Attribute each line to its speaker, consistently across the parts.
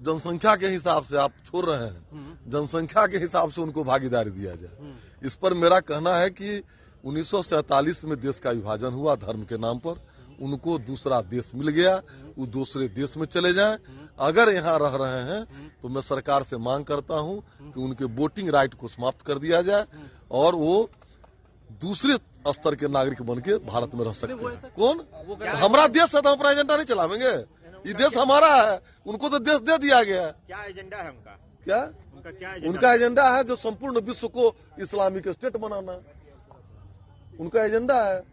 Speaker 1: जनसंख्या के हिसाब से आप छोड़ रहे हैं, जनसंख्या के हिसाब से उनको भागीदारी दिया जाए। इस पर मेरा कहना है कि 1947 में देश का विभाजन हुआ धर्म के नाम पर, उनको दूसरा देश मिल गया, वो दूसरे देश में चले जाएं। अगर यहाँ रह रहे हैं तो मैं सरकार से मांग करता हूँ कि उनके वोटिंग राइट को समाप्त कर दिया जाए और वो दूसरे स्तर के नागरिक बन के भारत में रह सकते हैं। कौन? हमारा देश है तो हम अपना एजेंडा नहीं चलावेंगे। ये देश हमारा है, उनको तो देश दे दिया गया है।
Speaker 2: क्या एजेंडा है उनका?
Speaker 1: क्या उनका एजेंडा है? जो संपूर्ण विश्व को इस्लामिक स्टेट बनाना उनका एजेंडा है।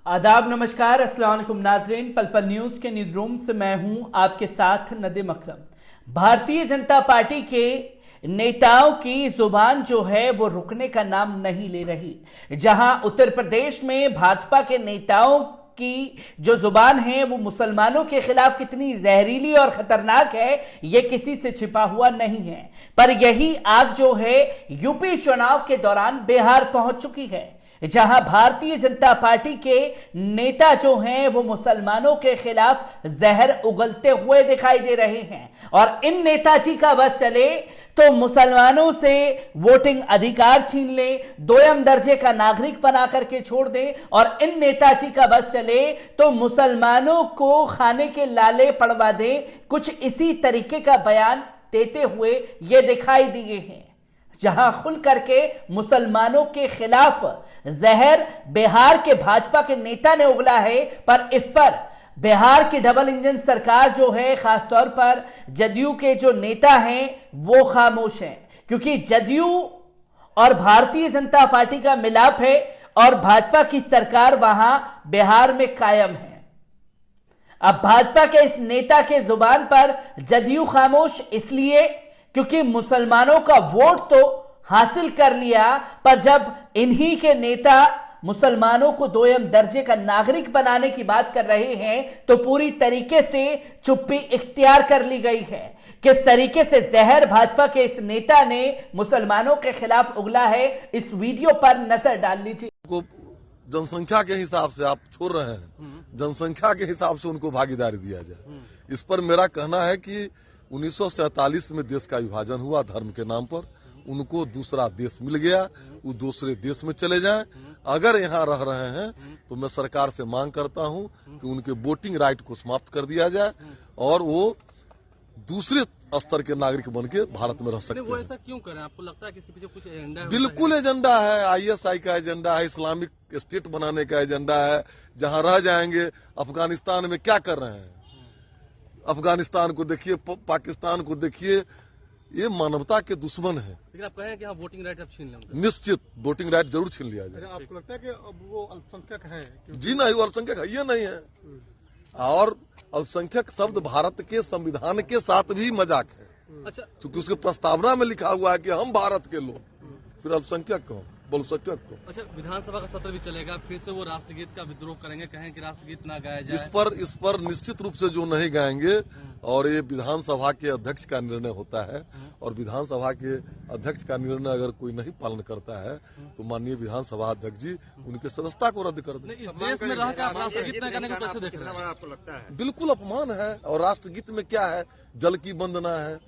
Speaker 3: आदाब, नमस्कार, अस्सलाम वालेकुम नाजरीन। पल पल न्यूज के न्यूज रूम से मैं हूं आपके साथ नदीम अकरम। भारतीय जनता पार्टी के नेताओं की जुबान जो है वो रुकने का नाम नहीं ले रही। जहां उत्तर प्रदेश में भाजपा के नेताओं की जो जुबान है वो मुसलमानों के खिलाफ कितनी जहरीली और खतरनाक है ये किसी से छिपा हुआ नहीं है, पर यही आग जो है यूपी चुनाव के दौरान बिहार पहुंच चुकी है, जहां भारतीय जनता पार्टी के नेता जो हैं वो मुसलमानों के खिलाफ जहर उगलते हुए दिखाई दे रहे हैं। और इन नेताजी का बस चले तो मुसलमानों से वोटिंग अधिकार छीन ले, दोयम दर्जे का नागरिक बना करके छोड़ दे, और इन नेताजी का बस चले तो मुसलमानों को खाने के लाले पड़वा दे। कुछ इसी तरीके का बयान देते हुए ये दिखाई दिए हैं, जहां खुल करके मुसलमानों के खिलाफ जहर बिहार के भाजपा के नेता ने उगला है। पर इस पर बिहार की डबल इंजन सरकार जो है, खासतौर पर जदयू के जो नेता हैं वो खामोश हैं, क्योंकि जदयू और भारतीय जनता पार्टी का मिलाप है और भाजपा की सरकार वहां बिहार में कायम है। अब भाजपा के इस नेता के जुबान पर जदयू खामोश इसलिए क्योंकि मुसलमानों का वोट तो हासिल कर लिया, पर जब इन्हीं के नेता मुसलमानों को दोयम दर्जे का नागरिक बनाने की बात कर रहे हैं तो पूरी तरीके से चुप्पी इख्तियार कर ली गई है। किस तरीके से जहर भाजपा के इस नेता ने मुसलमानों के खिलाफ उगला है, इस वीडियो पर नजर डाल लीजिए।
Speaker 1: जनसंख्या के हिसाब से आप छोड़ रहे हैं, जनसंख्या के हिसाब से उनको भागीदारी दिया जाए। इस पर मेरा कहना है कि 1947 में देश का विभाजन हुआ धर्म के नाम पर, उनको दूसरा देश मिल गया, वो दूसरे देश में चले जाएं। अगर यहाँ रह रहे हैं तो मैं सरकार से मांग करता हूं कि उनके वोटिंग राइट को समाप्त कर दिया जाए और वो दूसरे स्तर के नागरिक बन के भारत में रह सकते हैं।
Speaker 4: वो ऐसा क्यों करें? आपको लगता है कि इसके पीछे कुछ एजेंडा है?
Speaker 1: बिल्कुल एजेंडा है, ISI का एजेंडा है, इस्लामिक स्टेट बनाने का एजेंडा है। जहाँ रह जाएंगे, अफगानिस्तान में क्या कर रहे हैं, अफगानिस्तान को देखिए, पाकिस्तान को देखिए, ये मानवता के दुश्मन है।
Speaker 4: लेकिन आप कहें कि हाँ वोटिंग राइट अब छीन लेंगे।
Speaker 1: निश्चित वोटिंग राइट जरूर छीन लिया जाए।
Speaker 5: आपको लगता है कि अब वो अल्पसंख्यक है?
Speaker 1: जी नहीं, वो अल्पसंख्यक है, ये नहीं है। और अल्पसंख्यक शब्द भारत के संविधान के साथ भी मजाक है।
Speaker 4: अच्छा,
Speaker 1: क्योंकि उसके प्रस्तावना में लिखा हुआ है कि हम भारत के लोग, फिर अल्पसंख्यक को, बहुसंख्यक को।
Speaker 4: अच्छा, विधानसभा का सत्र भी चलेगा, फिर से वो राष्ट्रगीत का विद्रोह करेंगे, कहें कि राष्ट्रगीत ना गाया जाए।
Speaker 1: इस पर निश्चित रूप से जो नहीं गाएंगे, और ये विधानसभा के अध्यक्ष का निर्णय होता है, और विधानसभा के अध्यक्ष का निर्णय अगर कोई नहीं पालन करता है तो माननीय विधानसभा अध्यक्ष जी उनके सदस्यता को रद्द कर दें।
Speaker 4: इस देश में रहकर आप राष्ट्रगीत न गाने को कैसे देख रहे हैं?
Speaker 2: आपको लगता है?
Speaker 1: बिल्कुल अपमान है। और राष्ट्रगीत में क्या है? जल की वंदना है,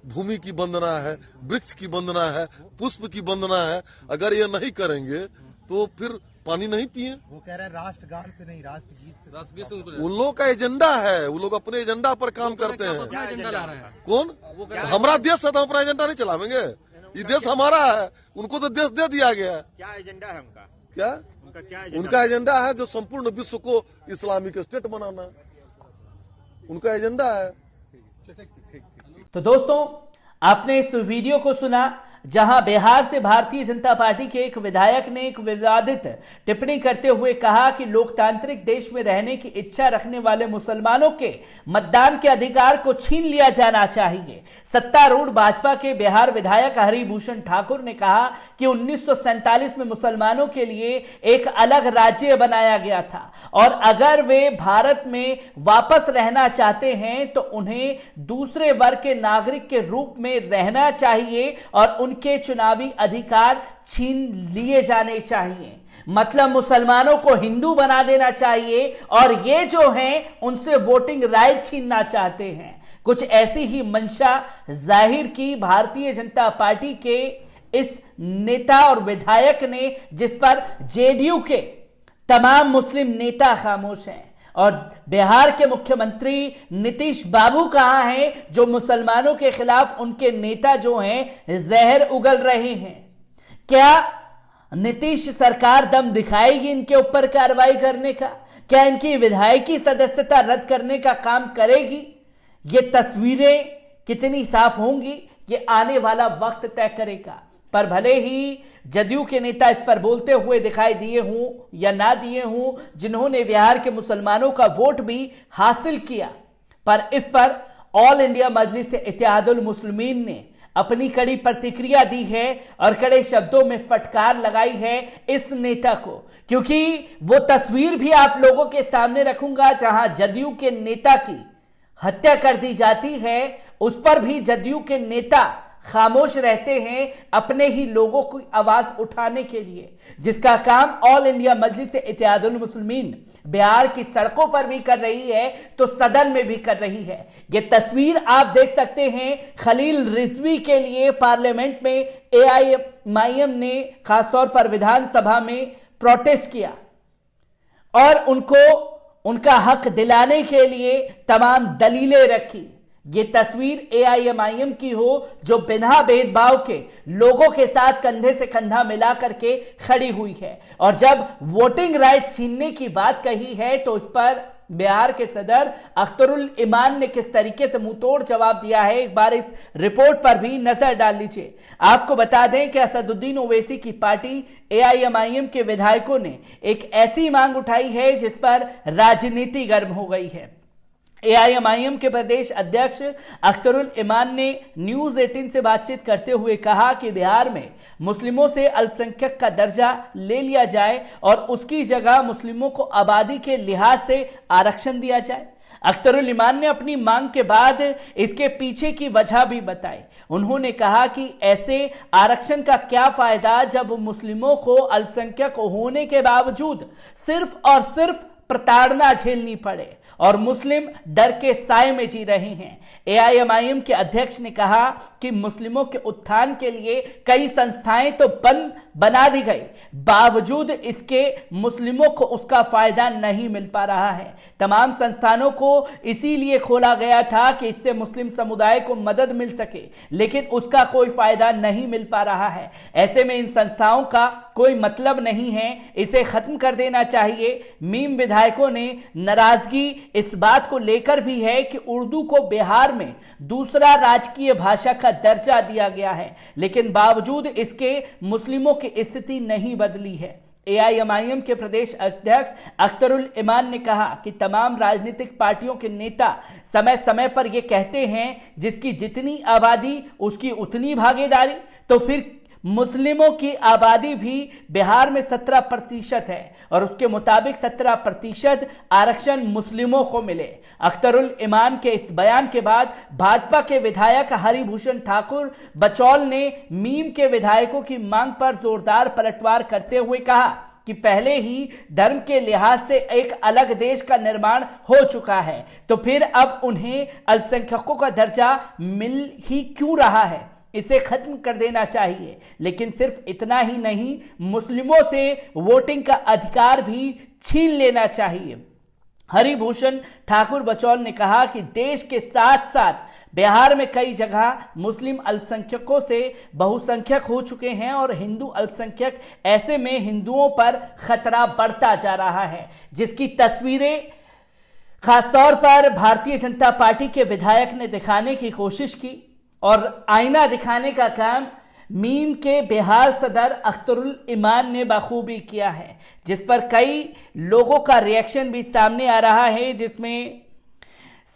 Speaker 1: भूमि की वंदना है, वृक्ष की वंदना है, पुष्प की वंदना है। अगर ये नहीं करेंगे तो फिर पानी नहीं पिए।
Speaker 2: वो कह रहे हैं राष्ट्रगान से नहीं, राष्ट्रगीत से।
Speaker 4: राष्ट्रगीत से
Speaker 1: उन लोगों का एजेंडा है, वो लोग अपने एजेंडा पर काम करते हैं।
Speaker 4: अपना एजेंडा ला रहे हैं।
Speaker 1: कौन? हमारा देश है तो हम अपना एजेंडा नहीं चलावेंगे। ये देश हमारा है, उनको तो देश दे दिया गया है।
Speaker 2: क्या एजेंडा है उनका?
Speaker 1: क्या
Speaker 2: उनका
Speaker 1: एजेंडा है? जो संपूर्ण विश्व को इस्लामिक स्टेट बनाना उनका एजेंडा है।
Speaker 3: तो दोस्तों, आपने इस वीडियो को सुना, जहां बिहार से भारतीय जनता पार्टी के एक विधायक ने एक विवादित टिप्पणी करते हुए कहा कि लोकतांत्रिक देश में रहने की इच्छा रखने वाले मुसलमानों के मतदान के अधिकार को छीन लिया जाना चाहिए। सत्तारूढ़ भाजपा के बिहार विधायक हरिभूषण ठाकुर ने कहा कि 1947 में मुसलमानों के लिए एक अलग राज्य बनाया गया था और अगर वे भारत में वापस रहना चाहते हैं तो उन्हें दूसरे वर्ग के नागरिक के रूप में रहना चाहिए और उनके चुनावी अधिकार छीन लिए जाने चाहिए। मतलब मुसलमानों को हिंदू बना देना चाहिए और ये जो हैं उनसे वोटिंग राइट छीनना चाहते हैं। कुछ ऐसी ही मंशा जाहिर की भारतीय जनता पार्टी के इस नेता और विधायक ने, जिस पर जेडीयू के तमाम मुस्लिम नेता खामोश हैं। और बिहार के मुख्यमंत्री नीतीश बाबू कहां हैं, जो मुसलमानों के खिलाफ उनके नेता जो हैं जहर उगल रहे हैं। क्या नीतीश सरकार दम दिखाएगी इनके ऊपर कार्रवाई करने का? क्या इनकी विधायकी सदस्यता रद्द करने का काम करेगी? ये तस्वीरें कितनी साफ होंगी ये आने वाला वक्त तय करेगा। पर भले ही जदयू के नेता इस पर बोलते हुए दिखाई दिए हों या ना दिए हों, जिन्होंने बिहार के मुसलमानों का वोट भी हासिल किया, पर इस पर ऑल इंडिया मजलिस इत्तेहादुल मुस्लिमीन ने अपनी कड़ी प्रतिक्रिया दी है और कड़े शब्दों में फटकार लगाई है इस नेता को। क्योंकि वो तस्वीर भी आप लोगों के सामने रखूंगा जहां जदयू के नेता की हत्या कर दी जाती है, उस पर भी जदयू के नेता खामोश रहते हैं अपने ही लोगों की आवाज उठाने के लिए, जिसका काम ऑल इंडिया मजलिस इत्तेहादुल मुस्लिमीन बिहार की सड़कों पर भी कर रही है तो सदन में भी कर रही है। यह तस्वीर आप देख सकते हैं। खलील रिजवी के लिए पार्लियामेंट में एआईएमआईएम ने खासतौर पर विधानसभा में प्रोटेस्ट किया और उनको उनका हक दिलाने के लिए तमाम दलीलें रखी। ये तस्वीर एआईएमआईएम की हो जो बिना भेदभाव के लोगों के साथ कंधे से कंधा मिला करके खड़ी हुई है। और जब वोटिंग राइट्स छीनने की बात कही है तो इस पर बिहार के सदर अख्तरुल इमान ने किस तरीके से मुंहतोड़ जवाब दिया है, एक बार इस रिपोर्ट पर भी नजर डाल लीजिए। आपको बता दें कि असदुद्दीन ओवैसी की पार्टी एआईएमआईएम के विधायकों ने एक ऐसी मांग उठाई है जिस पर राजनीति गर्म हो गई है। एआईएमआईएम के प्रदेश अध्यक्ष अख्तरुल इमान ने न्यूज 18 से बातचीत करते हुए कहा कि बिहार में मुस्लिमों से अल्पसंख्यक का दर्जा ले लिया जाए और उसकी जगह मुस्लिमों को आबादी के लिहाज से आरक्षण दिया जाए। अख्तरुल इमान ने अपनी मांग के बाद इसके पीछे की वजह भी बताई। उन्होंने कहा कि ऐसे आरक्षण का क्या फायदा जब मुस्लिमों को अल्पसंख्यक होने के बावजूद सिर्फ और सिर्फ प्रताड़ना झेलनी पड़े और मुस्लिम डर के साए में जी रहे हैं। एआईएमआईएम के अध्यक्ष ने कहा कि मुस्लिमों के उत्थान के लिए कई संस्थाएं तो बना दी गई, बावजूद इसके मुस्लिमों को उसका फायदा नहीं मिल पा रहा है। तमाम संस्थानों को इसीलिए खोला गया था कि इससे मुस्लिम समुदाय को मदद मिल सके, लेकिन उसका कोई फायदा नहीं मिल पा रहा है। ऐसे में इन संस्थाओं का कोई मतलब नहीं है, इसे खत्म कर देना चाहिए। मीम विधायकों ने नाराजगी इस बात को लेकर भी है कि उर्दू को बिहार में दूसरा राजकीय भाषा का दर्जा दिया गया है, लेकिन बावजूद इसके मुस्लिमों की स्थिति नहीं बदली है। एआईएमआईएम के प्रदेश अध्यक्ष अख्तरुल इमान ने कहा कि तमाम राजनीतिक पार्टियों के नेता समय समय पर यह कहते हैं जिसकी जितनी आबादी उसकी उतनी भागीदारी, तो फिर मुस्लिमों की आबादी भी बिहार में 17% है और उसके मुताबिक 17% आरक्षण मुस्लिमों को मिले। अख्तरुल इमान के इस बयान के बाद भाजपा के विधायक हरिभूषण ठाकुर बचौल ने मीम के विधायकों की मांग पर जोरदार पलटवार करते हुए कहा कि पहले ही धर्म के लिहाज से एक अलग देश का निर्माण हो चुका है, तो फिर अब उन्हें अल्पसंख्यकों का दर्जा मिल ही क्यों रहा है, इसे खत्म कर देना चाहिए। लेकिन सिर्फ इतना ही नहीं, मुस्लिमों से वोटिंग का अधिकार भी छीन लेना चाहिए। हरिभूषण ठाकुर बचौल ने कहा कि देश के साथ साथ बिहार में कई जगह मुस्लिम अल्पसंख्यकों से बहुसंख्यक हो चुके हैं और हिंदू अल्पसंख्यक, ऐसे में हिंदुओं पर खतरा बढ़ता जा रहा है, जिसकी तस्वीरें खासतौर पर भारतीय जनता पार्टी के विधायक ने दिखाने की कोशिश की और आईना दिखाने का काम मीम के बिहार सदर अख्तरुल इमान ने बखूबी किया है, जिस पर कई लोगों का रिएक्शन भी सामने आ रहा है, जिसमें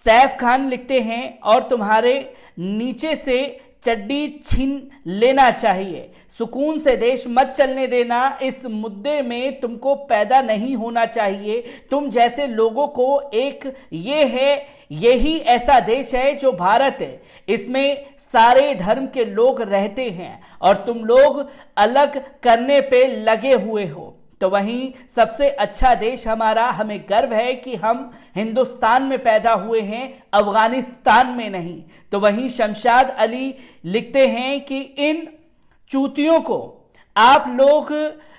Speaker 3: सैफ खान लिखते हैं और तुम्हारे नीचे से चड्डी छीन लेना चाहिए। सुकून से देश मत चलने देना। इस मुद्दे में तुमको पैदा नहीं होना चाहिए। तुम जैसे लोगों को एक यही ऐसा देश है जो भारत है। इसमें सारे धर्म के लोग रहते हैं और तुम लोग अलग करने पे लगे हुए हो। तो वहीं सबसे अच्छा देश हमारा, हमें गर्व है कि हम हिंदुस्तान में पैदा हुए हैं, अफगानिस्तान में नहीं। तो वहीं शमशाद अली लिखते हैं कि इन चूतियों को आप लोग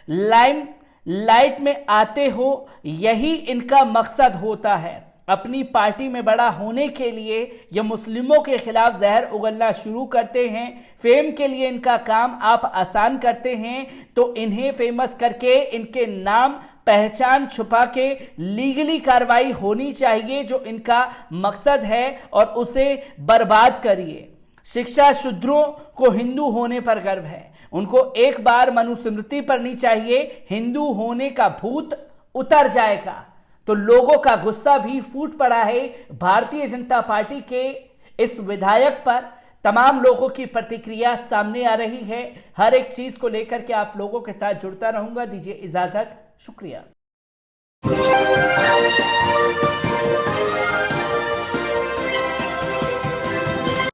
Speaker 3: लाइट में आते हो, यही इनका मकसद होता है। अपनी पार्टी में बड़ा होने के लिए ये मुस्लिमों के खिलाफ जहर उगलना शुरू करते हैं। फेम के लिए इनका काम आप आसान करते हैं, तो इन्हें फेमस करके इनके नाम पहचान छुपा के लीगली कार्रवाई होनी चाहिए जो इनका मकसद है, और उसे बर्बाद करिए। शिक्षा शूद्रों को हिंदू होने पर गर्व है। उनको एक बार मनुस्मृति पढ़नी चाहिए, हिंदू होने का भूत उतर जाएगा। तो लोगों का गुस्सा भी फूट पड़ा है भारतीय जनता पार्टी के इस विधायक पर। तमाम लोगों की प्रतिक्रिया सामने आ रही है। हर एक चीज को लेकर के आप लोगों के साथ जुड़ता रहूंगा। दीजिए इजाजत, शुक्रिया।